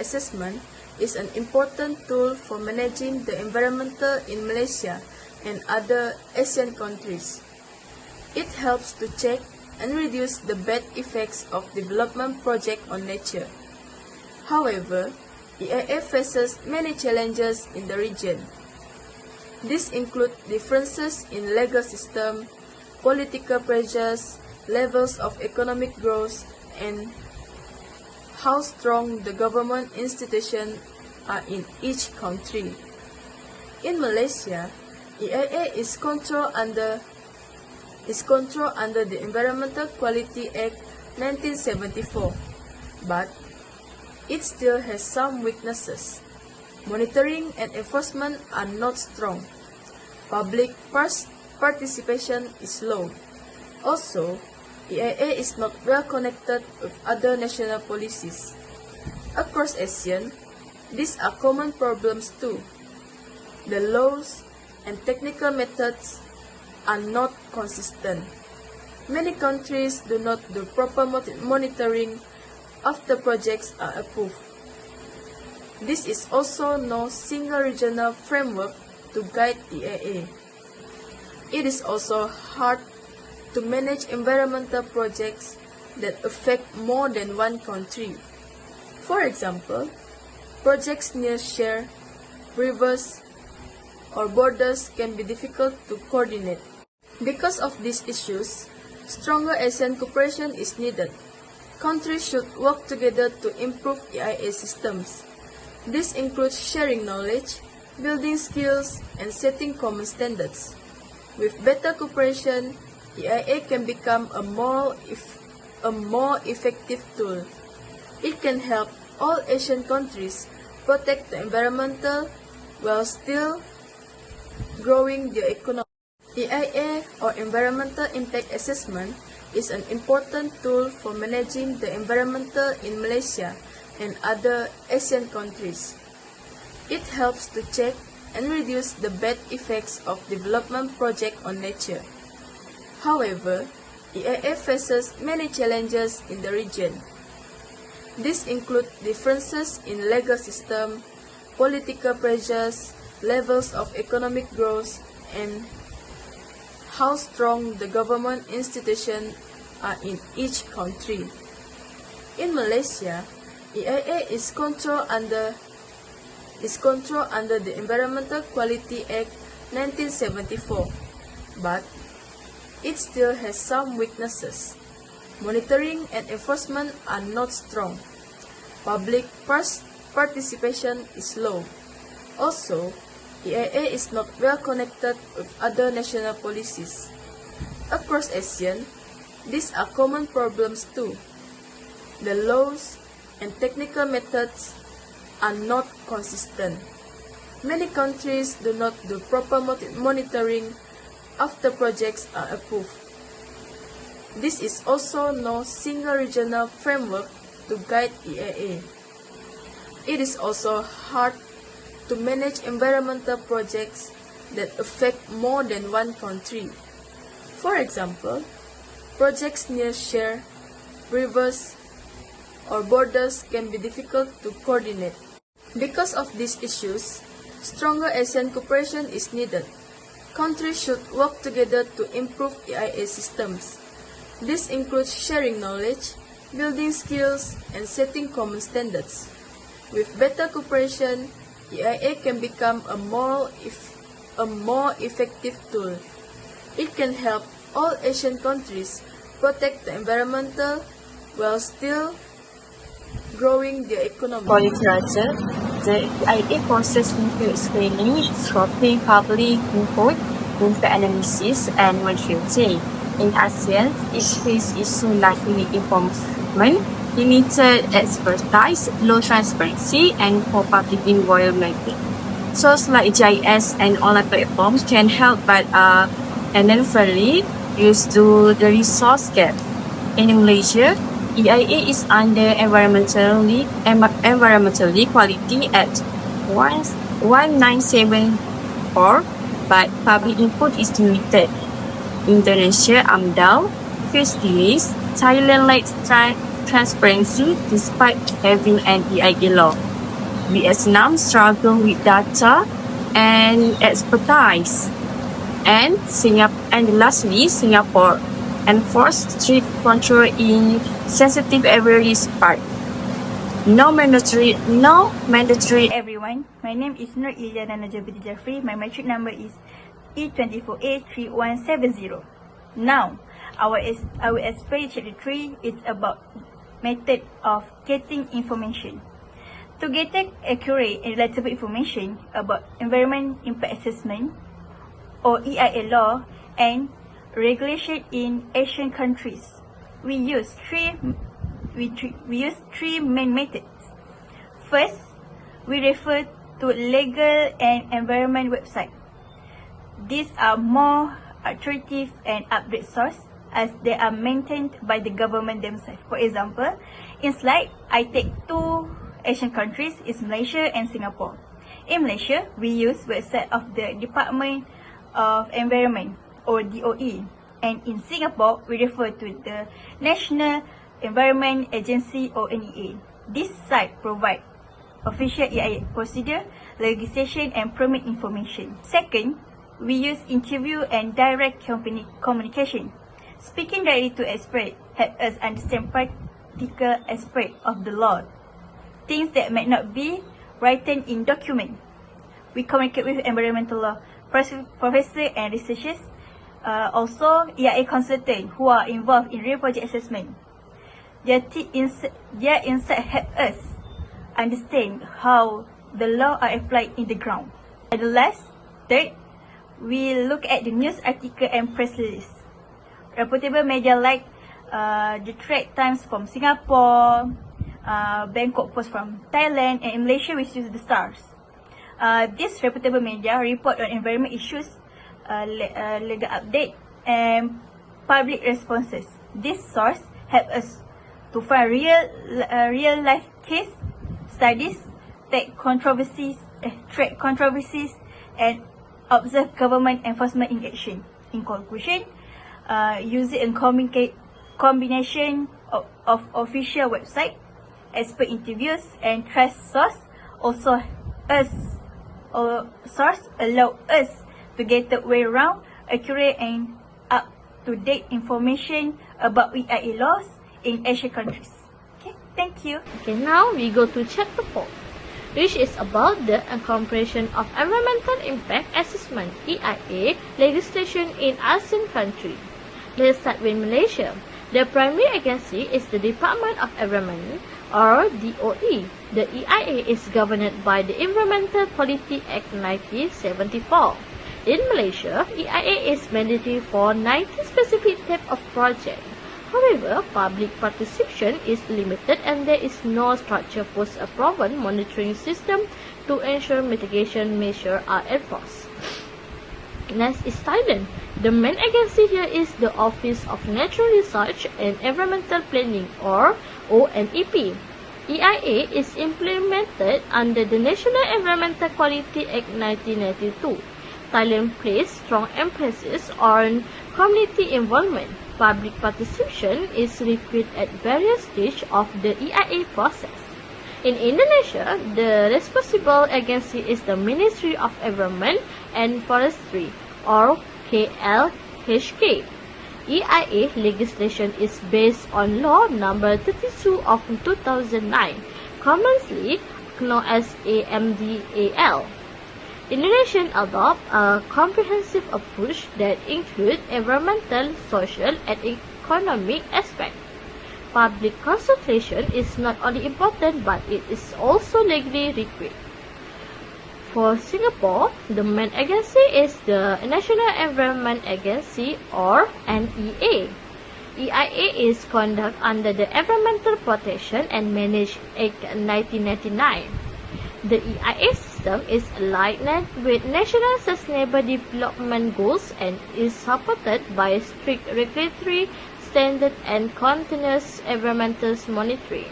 assessment is an important tool for managing the environmental in Malaysia and other Asian countries. It helps to check and reduce the bad effects of development projects on nature. However, EIA faces many challenges in the region. These include differences in legal system, political pressures, levels of economic growth, and how strong the government institutions are in each country. In Malaysia, EIA is controlled under the Environmental Quality Act 1974, but it still has some weaknesses. Monitoring and enforcement are not strong. Public participation is low. Also, EIA is not well connected with other national policies. Across ASEAN, these are common problems too. The laws and technical methods are not consistent. Many countries do not do proper monitoring after projects are approved. This is also no single regional framework to guide EIA. It is also hard to manage environmental projects that affect more than one country. For example, projects near share, rivers, or borders can be difficult to coordinate. Because of these issues, stronger ASEAN cooperation is needed. Countries should work together to improve EIA systems. This includes sharing knowledge, building skills, and setting common standards. With better cooperation, EIA can become a more effective tool. It can help all Asian countries protect the environmental while still growing their economy. EIA, or Environmental Impact Assessment, is an important tool for managing the environmental in Malaysia and other Asian countries. It helps to check and reduce the bad effects of development projects on nature. However, EIA faces many challenges in the region. These include differences in legal system, political pressures, levels of economic growth, and how strong the government institutions are in each country. In Malaysia, EIA is controlled under the Environmental Quality Act 1974, but it still has some weaknesses. Monitoring and enforcement are not strong. Public participation is low. Also, EIA is not well connected with other national policies. Across ASEAN, these are common problems too. The laws and technical methods are not consistent. Many countries do not do proper monitoring after projects are approved. This is also no single regional framework to guide EIA. It is also hard to manage environmental projects that affect more than one country. For example, projects near share, rivers, or borders can be difficult to coordinate. Because of these issues, stronger ASEAN cooperation is needed. Countries should work together to improve EIA systems. This includes sharing knowledge, building skills, and setting common standards. With better cooperation, EIA can become a more effective tool. It can help all Asian countries protect the environmental while still growing their economy. For literature, the EIA process includes screening, scoping, public input, impact analysis, and monitoring. In ASEAN, each phase is so likely information, limited expertise, low transparency, and poor public involvement. Tools like GIS and online platforms can help, but are unevenly used to the resource gap. In Malaysia, EIA is under environmentally quality at 1974, but public input is limited. Indonesia, AMDAL, face delays. Thailand lacks transparency despite having an EIA law. Vietnam struggled with data and expertise. And lastly, Singapore enforced strict control in sensitive areas part. No mandatory. Everyone, my name is Nur Iliana Najabiti Jeffrey. My matric number is E24A3170. Now, I will explain chapter 3 is about method of getting information. To get accurate and relatable information about environment impact assessment or EIA law and regulation in Asian countries, we use three main methods. First, we refer to legal and environment website. These are more authoritative and updated source as they are maintained by the government themselves. For example, in slide, I take two Asian countries, is Malaysia and Singapore. In Malaysia, we use website of the Department of Environment or DOE, and in Singapore, we refer to the National Environment Agency or NEA. This site provides official EIA procedure, legislation and permit information. Second, we use interview and direct communication. Speaking directly to experts help us understand practical aspects of the law, things that might not be written in document. We communicate with environmental law professors and researchers, also EIA consultants who are involved in real project assessment. Their insight help us understand how the law are applied in the ground. And third, we look at the news article and press release. Reputable media like the Straits Times from Singapore, Bangkok Post from Thailand, and in Malaysia we use the Stars. This reputable media report on environment issues, legal update, and public responses. This source help us to find real life case studies, track controversies, and observe government enforcement in action. In conclusion, use it in combination of official website, expert interviews, and trust source. Source allow us to get the way around accurate and up-to-date information about EIA laws in Asian countries. Okay, thank you. Okay, now we go to chapter 4, which is about the incorporation of environmental impact assessment (EIA) legislation in ASEAN countries. Let's start with Malaysia. The primary agency is the Department of Environment or DOE. The EIA is governed by the Environmental Policy Act 1974. In Malaysia, EIA is mandatory for 90 specific types of projects. However, public participation is limited and there is no structured post-approval monitoring system to ensure mitigation measures are enforced. Next is Thailand. The main agency here is the Office of Natural Research and Environmental Planning or ONEP. EIA is implemented under the National Environmental Quality Act 1992. Thailand places strong emphasis on community involvement. Public participation is required at various stages of the EIA process. In Indonesia, the responsible agency is the Ministry of Environment and Forestry or KLHK. EIA legislation is based on Law Number 32 of 2009, commonly known as AMDAL. Indonesia adopts a comprehensive approach that includes environmental, social, and economic aspects. Public consultation is not only important but it is also legally required. For Singapore, the main agency is the National Environment Agency or NEA. EIA is conducted under the Environmental Protection and Management Act 1999. The EIA system is aligned with National Sustainable Development Goals and is supported by strict regulatory standards and continuous environmental monitoring.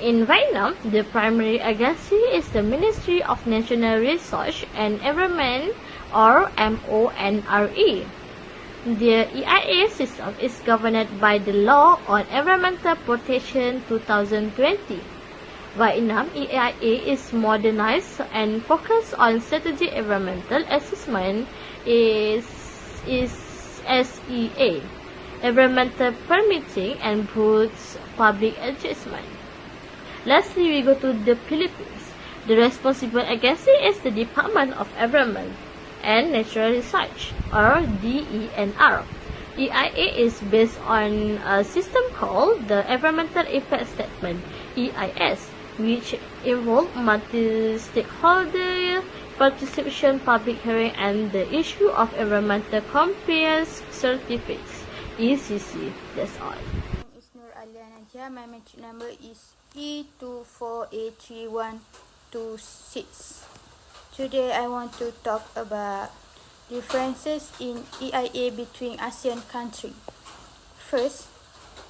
In Vietnam, the primary agency is the Ministry of National Research and Environment or MONRE. The EIA system is governed by the Law on Environmental Protection 2020. Vietnam EIA is modernized and focused on strategic environmental assessment is SEA, environmental permitting and boosts public engagement. Lastly, we go to the Philippines. The responsible agency is the Department of Environment and Natural Research, or DENR. EIA is based on a system called the Environmental Impact Statement, EIS, which involve multi-stakeholder participation, public hearing, and the issue of environmental compliance certificates, ECC. That's all. Is Nur Alia Najah. My metric number is E24A3126. Today I want to talk about differences in EIA between ASEAN countries. First,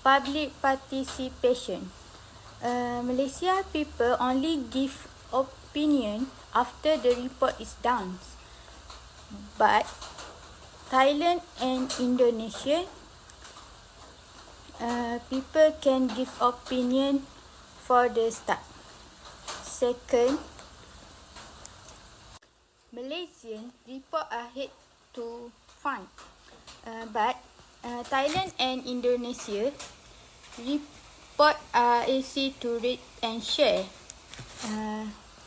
public participation. Malaysia people only give opinion after the report is done. But Thailand and Indonesia, people can give opinion for the start. Second, Malaysian report ahead to find, but Thailand and Indonesia report are easy to read and share.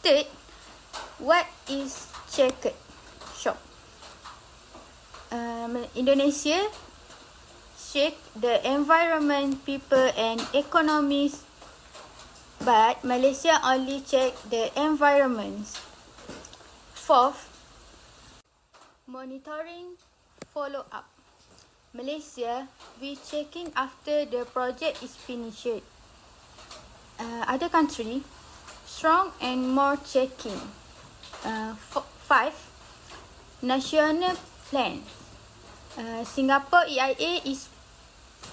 Third, what is checkered shop? Indonesia check the environment, people and economies, but Malaysia only check the environment. Fourth, monitoring follow-up. Malaysia, we checking after the project is finished. Other country, strong and more checking. Five, national plans. Singapore EIA is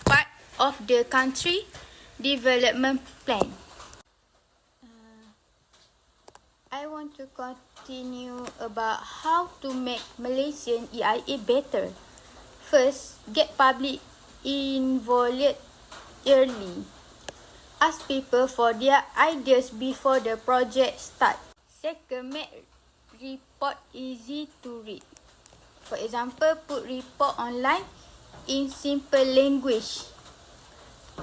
part of the country development plan. I want to continue about how to make Malaysian EIA better. First, get public involved early. Ask people for their ideas before the project starts. Second, make report easy to read. For example, put report online in simple language.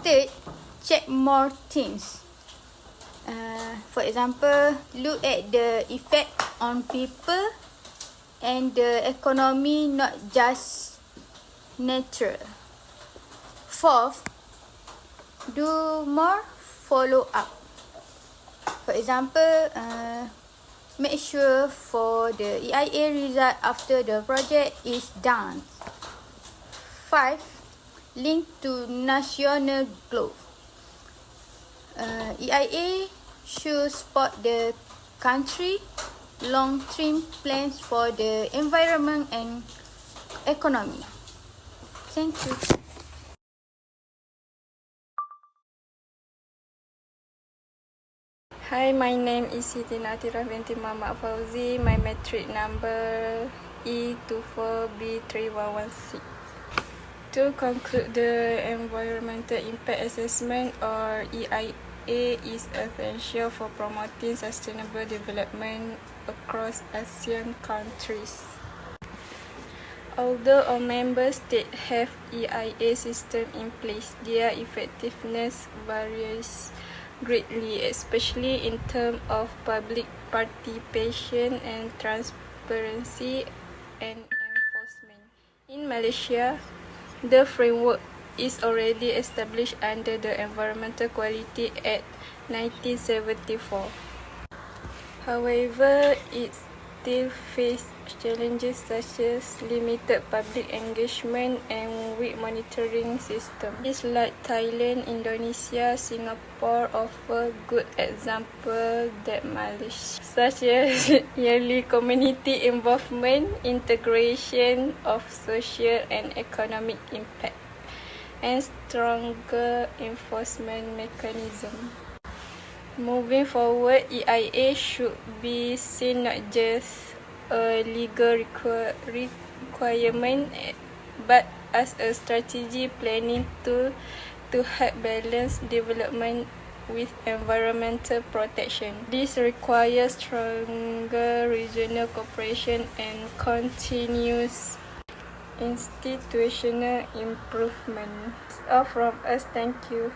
Third, check more things. For example, look at the effect on people and the economy, not just nature. Fourth, do more follow-up. For example, make sure for the EIA result after the project is done. 5. Link to national goal. EIA should support the country long-term plans for the environment and economy. Thank you. Hi, my name is Siti Natira binti Muhammad Fauzi. My metric number E24B3116. To conclude, the Environmental Impact Assessment or EIA is essential for promoting sustainable development across ASEAN countries. Although all member states have EIA system in place, their effectiveness varies greatly, especially in terms of public participation and transparency and enforcement. In Malaysia, the framework is already established under the Environmental Quality Act 1974. However, it still faces challenges such as limited public engagement and weak monitoring systems. Like Thailand, Indonesia, Singapore offer good examples that Malaysia, such as yearly community involvement, integration of social and economic impact, and stronger enforcement mechanism. Moving forward, EIA should be seen not just a legal requirement but as a strategy planning tool to help balance development with environmental protection. This requires stronger regional cooperation and continuous institutional improvement. That's all from us. Thank you.